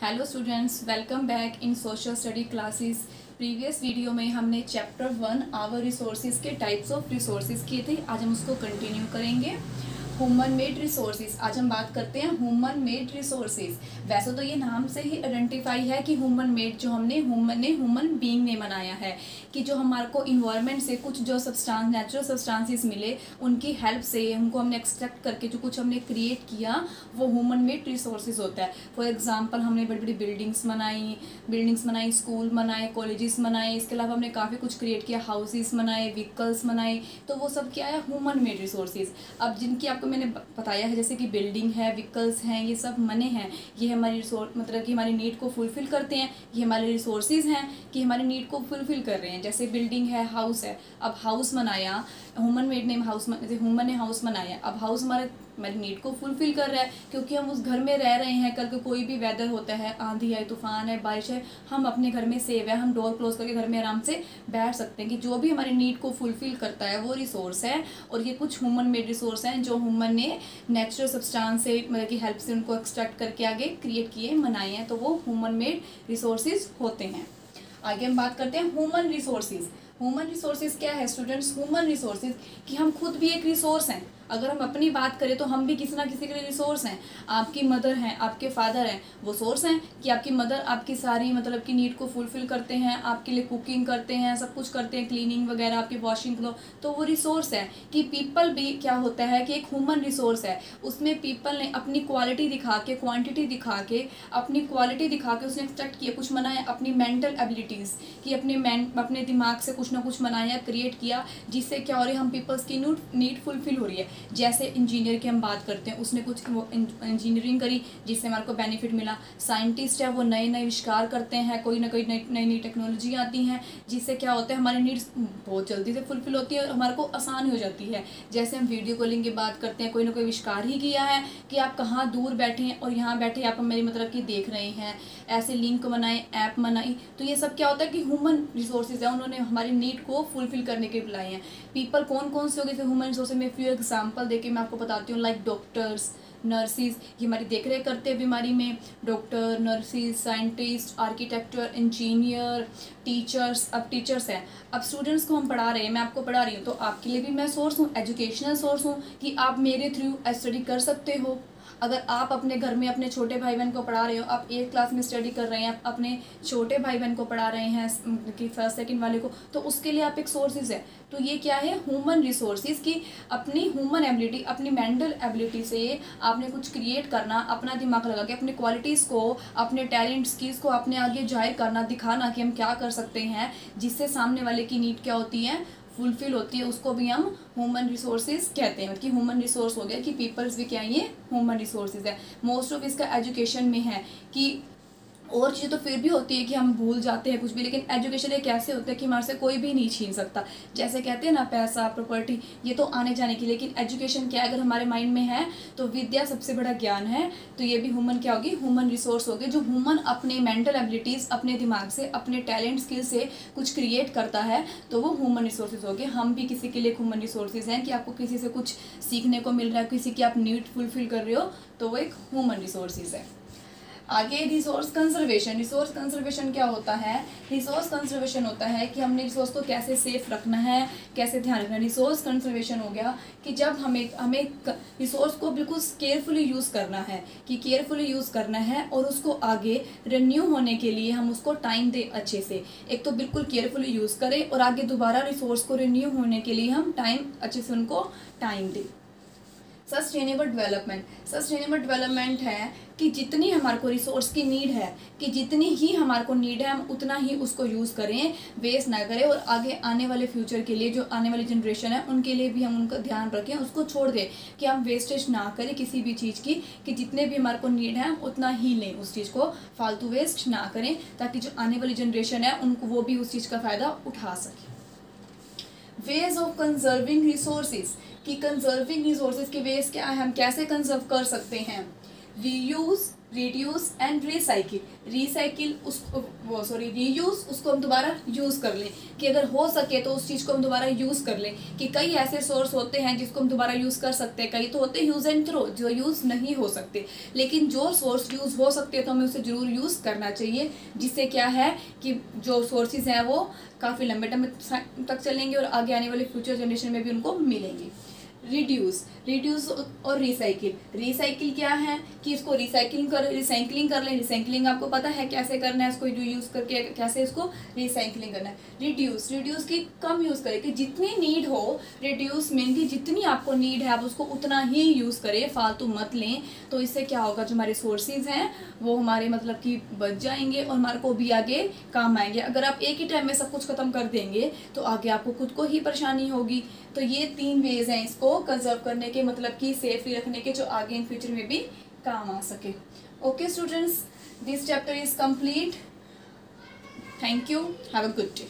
Hello students, welcome back in social study classes. Previous video में हमने chapter 1 our resources के types of resources किए थे। आज हम उसको कंटिन्यू करेंगे। ह्यूमन मेड रिसोर्सेज, आज हम बात करते हैं ह्यूमन मेड रिसोर्सेज। वैसे तो ये नाम से ही आइडेंटिफाई है कि ह्यूमन मेड जो ह्यूमन बीइंग ने बनाया है, कि जो हमारे को इन्वायरमेंट से कुछ जो सब्सटेंस नेचुरल सब्सटेंसेस मिले उनकी हेल्प से उनको हमने एक्सट्रैक्ट करके जो कुछ हमने क्रिएट किया वो ह्यूमन मेड रिसोर्सेज होता है। फॉर एग्जांपल हमने बड़ी बड़ी बिल्डिंग्स बनाई, स्कूल बनाए, कॉलेजेस बनाए, इसके अलावा हमने काफ़ी कुछ क्रिएट किया, हाउसेस बनाए, व्हीकल्स बनाए, तो वो सब क्या है, ह्यूमन मेड रिसोर्सेज। अब जिनकी आपको मैंने बताया है, जैसे कि बिल्डिंग है, व्हीकल्स हैं, ये सब मने हैं, ये हमारी रिसोर्स मतलब कि हमारी नीड को फुलफिल करते हैं। ये हमारे रिसोर्सेज हैं कि हमारी नीड को फुलफिल कर रहे हैं। जैसे बिल्डिंग है, हाउस है। अब हाउस बनाया, ह्यूमन मेड ने ह्यूमन ने हाउस बनाया। अब हाउस हमारी नीड को फुलफिल कर रहा है, क्योंकि हम उस घर में रह रहे हैं। कल को कोई भी वेदर होता है, आंधी है, तूफान है, बारिश है, हम अपने घर में सेव है, हम डोर क्लोज करके घर में आराम से बैठ सकते हैं। कि जो भी हमारी नीड को फुलफिल करता है वो रिसोर्स है। और ये कुछ ह्यूमन मेड रिसोर्स हैं जो ह्यूमन ने नेचुरल सब्सटेंस से मतलब की हेल्प से उनको एक्सट्रैक्ट करके आगे क्रिएट किए, बनाए हैं, तो वो ह्यूमन मेड रिसोर्सेज होते हैं। आगे हम बात करते हैं ह्यूमन रिसोर्सेज। ह्यूमन रिसोर्सेज क्या है स्टूडेंट्स? ह्यूमन रिसोर्सेज कि हम खुद भी एक रिसोर्स हैं। अगर हम अपनी बात करें तो हम भी किसी ना किसी के लिए रिसोर्स हैं। आपकी मदर हैं, आपके फादर हैं, वो सोर्स हैं कि आपकी मदर आपकी सारी मतलब की नीड को फुलफिल करते हैं, आपके लिए कुकिंग करते हैं, सब कुछ करते हैं, क्लीनिंग वगैरह, आपकी वॉशिंग क्लो, तो वो रिसोर्स है। कि पीपल भी क्या होता है कि एक ह्यूमन रिसोर्स है। उसमें पीपल ने अपनी क्वालिटी दिखा के, क्वान्टिटी दिखा के, अपनी क्वालिटी दिखा के उसने एक्सट्रैक्ट किया, कुछ बनाया, अपनी मेंटल एबिलिटीज़ कि अपने दिमाग से कुछ ना कुछ बनाया, क्रिएट किया, जिससे क्या हो रही है, हम पीपल्स की नीड फुलफिल हो रही है। जैसे इंजीनियर की हम बात करते हैं, उसने कुछ इंजीनियरिंग करी जिससे हमारे को बेनिफिट मिला। साइंटिस्ट है, वो नए नए आविष्कार करते हैं, कोई ना कोई नई नई टेक्नोलॉजी आती हैं, जिससे क्या होता है, हमारी नीड्स बहुत जल्दी से फुलफिल होती है और हमारे को आसान हो जाती है। जैसे हम वीडियो कॉलिंग की बात करते हैं, कोई ना कोई आविष्कार ही किया है कि आप कहाँ दूर बैठे हैं और यहाँ बैठे आप मेरी मतलब कि देख रहे हैं, ऐसे लिंक बनाए, ऐप बनाई, तो ये सब क्या होता है कि ह्यूमन रिसोर्सेज है, उन्होंने हमारी नीड को फुलफिल करने के बुलाए हैं। पीपल कौन कौन से हो गए थे ह्यूमन रिसोर्सेज में? फ्यू एग्जाम्पल देके मैं आपको बताती हूँ। लाइक डॉक्टर्स, नर्सिस, ये हमारी देख रेख करते हैं बीमारी में। Doctor, nurses, scientist, architecture, engineer, teachers. अब टीचर्स हैं, अब स्टूडेंट्स को हम पढ़ा रहे हैं, मैं आपको पढ़ा रही हूँ, तो आपके लिए भी मैं सोर्स हूँ, एजुकेशनल सोर्स हूँ कि आप मेरे थ्रू स्टडी कर सकते हो। अगर आप अपने घर में अपने छोटे भाई बहन को पढ़ा रहे हो, आप 8th क्लास में स्टडी कर रहे हैं, आप अपने छोटे भाई बहन को पढ़ा रहे हैं कि फर्स्ट सेकंड वाले को, तो उसके लिए आप एक सोर्सेज है। तो ये क्या है? ह्यूमन रिसोर्सेज की अपनी ह्यूमन एबिलिटी, अपनी मेंटल एबिलिटी से आपने कुछ क्रिएट करना, अपना दिमाग लगा के अपनी क्वालिटीज़ को, अपने टैलेंट स्किल्स को अपने आगे जाहिर करना, दिखाना कि हम क्या कर सकते हैं, जिससे सामने वाले की नीड क्या होती है, फुलफिल होती है। उसको भी हम ह्यूमन रिसोर्सेज कहते हैं। कि ह्यूमन रिसोर्स हो गया कि पीपल्स भी क्या है, ये ह्यूमन रिसोर्सेज है। मोस्ट ऑफ इसका एजुकेशन में है कि और चीज़ें तो फिर भी होती है कि हम भूल जाते हैं कुछ भी, लेकिन एजुकेशन एक ऐसे होता है कि हमारे से कोई भी नहीं छीन सकता। जैसे कहते हैं ना, पैसा, प्रॉपर्टी, ये तो आने जाने की, लेकिन एजुकेशन क्या, अगर हमारे माइंड में है तो विद्या सबसे बड़ा ज्ञान है। तो ये भी ह्यूमन क्या होगी, ह्यूमन रिसोर्स होगी। जो ह्यूमन अपने मेंटल एबिलिटीज़, अपने दिमाग से, अपने टैलेंट स्किल से कुछ क्रिएट करता है, तो वो ह्यूमन रिसोर्सेज हो गए। हम भी किसी के लिए ह्यूमन रिसोर्सेज हैं कि आपको किसी से कुछ सीखने को मिल रहा है, किसी की आप नीड फुलफिल कर रहे हो, तो वो एक ह्यूमन रिसोर्सेज है। आगे रिसोर्स कंजर्वेशन। रिसोर्स कंजर्वेशन क्या होता है? रिसोर्स कंजर्वेशन होता है कि हमने रिसोर्स को कैसे सेफ रखना है, कैसे ध्यान रखना है। रिसोर्स कंजर्वेशन हो गया कि जब हमें रिसोर्स को बिल्कुल केयरफुली यूज़ करना है, कि केयरफुली यूज़ करना है और उसको आगे रिन्यू होने के लिए हम उसको टाइम दें अच्छे से। एक तो बिल्कुल केयरफुली यूज़ करें और आगे दोबारा रिसोर्स को रिन्यू होने के लिए हम अच्छे से उनको टाइम दें। Sustainable development. सस्टेनेबल डेवलपमेंट है कि जितनी हमारे को रिसोर्स की नीड है, कि जितनी ही हमारे को नीड है हम उतना ही उसको यूज़ करें, वेस्ट ना करें, और आगे आने वाले फ्यूचर के लिए, जो आने वाली जनरेशन है उनके लिए भी हम उनका ध्यान रखें, उसको छोड़ दें कि हम वेस्टेज ना करें किसी भी चीज़ की, कि जितने भी हमारे को नीड है उतना ही लें, उस चीज़ को फालतू वेस्ट ना करें, ताकि जो आने वाली जनरेशन है उनको वो भी उस चीज़ का फ़ायदा उठा सके। वेज ऑफ कंजर्विंग रिसोर्सेज, कि कंजर्विंग रिसोर्सेज के वेज क्या है, हम कैसे कंजर्व कर सकते हैं। Reuse, reduce and recycle. Recycle reuse, उसको हम दोबारा यूज़ कर लें, कि अगर हो सके तो उस चीज़ को हम दोबारा यूज़ कर लें, कि कई ऐसे सोर्स होते हैं जिसको हम दोबारा यूज़ कर सकते हैं, कई तो होते हैं यूज़ एंड थ्रो जो यूज़ नहीं हो सकते, लेकिन जो सोर्स यूज़ हो सकते हैं तो हमें उसे ज़रूर यूज़ करना चाहिए, जिससे क्या है कि जो सोर्सेज हैं वो काफ़ी लंबे टाइम तक चलेंगे और आगे आने वाले फ्यूचर जनरेशन में भी उनको मिलेंगे। रिड्यूस और रिसाइकिल क्या है कि इसको रिसाइकलिंग कर लें। रिसाइकलिंग आपको पता है कैसे करना है, इसको यूज़ करके कैसे इसको रिसाइकलिंग करना है। रिड्यूस की कम यूज़ करें, कि जितनी नीड हो, रिड्यूस मीन की जितनी आपको नीड है आप उसको उतना ही यूज़ करें, फालतू मत लें। तो इससे क्या होगा, जो हमारे सोर्सेज हैं वो हमारे मतलब कि बच जाएंगे और हमारे को भी आगे काम आएंगे। अगर आप एक ही टाइम में सब कुछ ख़त्म कर देंगे तो आगे आपको खुद को ही परेशानी होगी। तो ये 3 वेज हैं इसको कंजर्व करने के, मतलब कि सेफली रखने के, जो आगे इन फ्यूचर में भी काम आ सके। Okay students, this chapter is complete. Thank you, have a good day.